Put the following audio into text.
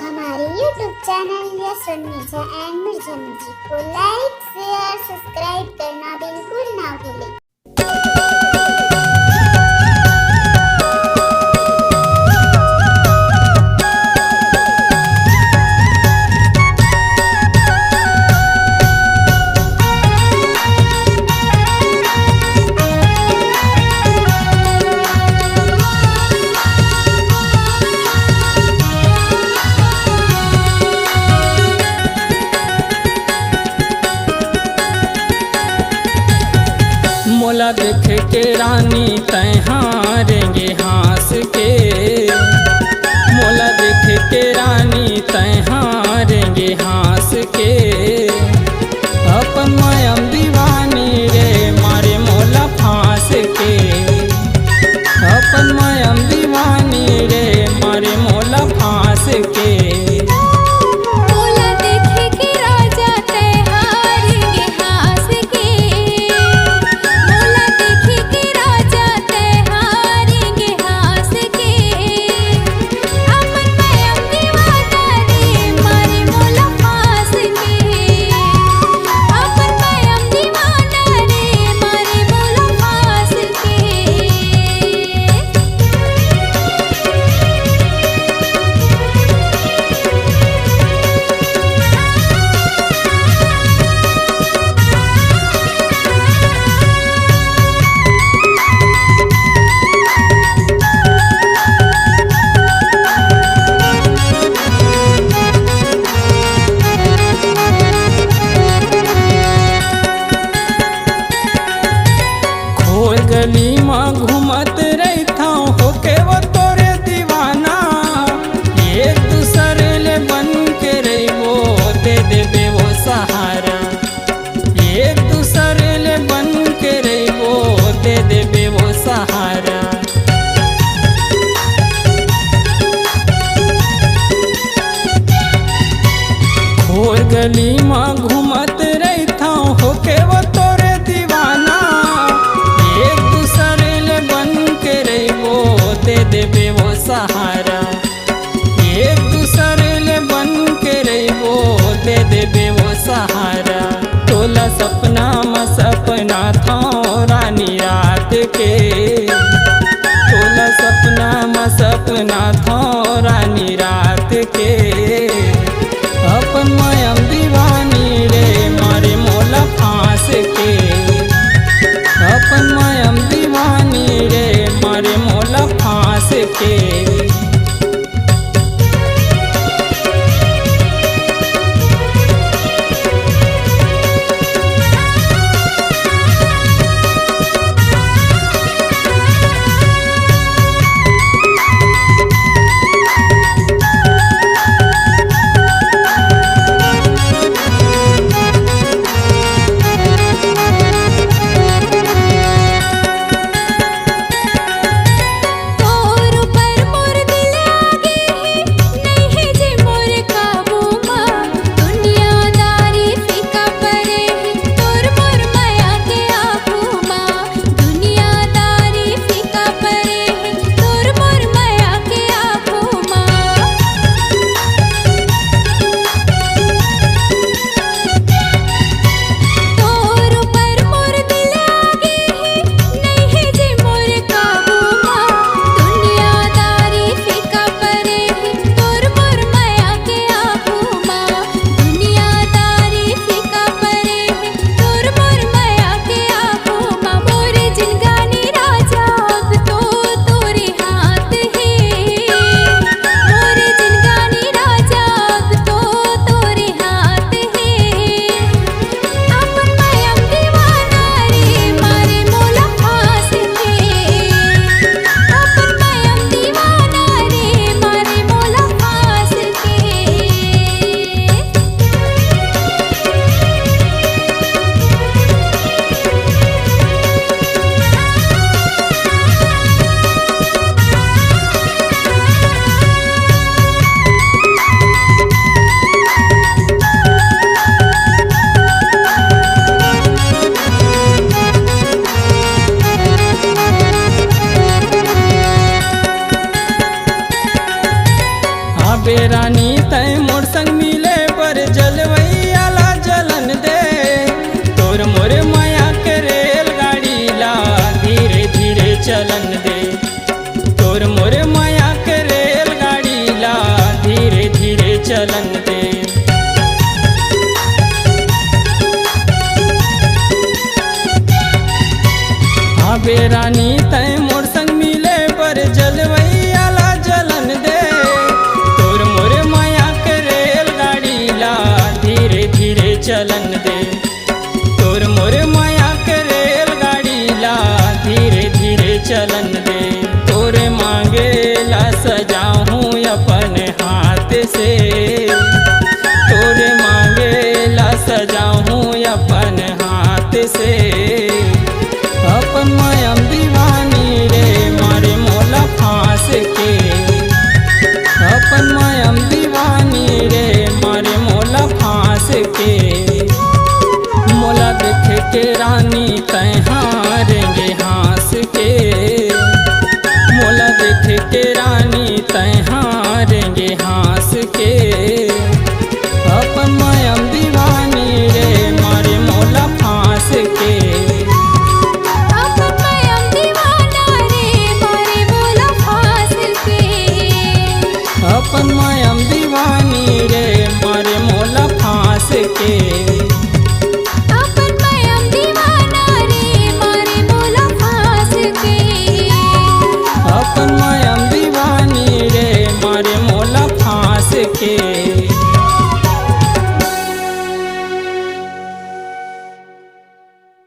हमारे YouTube channel yes media and Mirza music को लाइक share subscribe करना बिल्कुल ना भूलें। मोला देख के रानी तैं हारेंगे हंस के, मोला देख के रानी तैं हारेंगे हंस के। अपन मायम दीवानी रे मारे मोला फांस के, अपन मायम दीवानी रे मारे मोला फांस के। गली में घूमत रहता होके वो तोरे दीवाना, एक दूसरे ले बन के रही वो दे देबे वो सहारा, एक दूसरे ले बन के रही वो दे देबे वो सहारा। खोर गली में घूमत रहता होके वो तोरे दीवाना, दे देबे वो सहारा, एक दूसरे ले बन के रही वो दे देबे वो सहारा। तोला सपना में सपना था रानी रात के, तोला सपना में सपना था रानी रात के। अपन मायम दीवानी रे मारे मोला फांस के, अपन मायम दीवानी रे मारे मोला फांस के। रानी तय मोर संग मिले पर जलवैया ला जलन दे। तोर मोर माया के रेलगाड़ी ला धीरे धीरे चलन दे। तोर मोर माया के रेलगाड़ी ला धीरे धीरे चलन दे। आबे रानी तय मोर संग मिले पर जलवैया ला जलन दे। तोर मोर माया के रेलगाड़ी ला धीरे धीरे चलन दे। तोर मोर माया के रेलगाड़ी ला धीरे धीरे चलन दे। तोरे मांगे ला सजाऊं अपने हाथ से। तोरे मांगे ला सजाऊं अपने हाथ से। अपन मायम दीवानी रे मारे मोला फांस के। अपन मायम दीवानी रे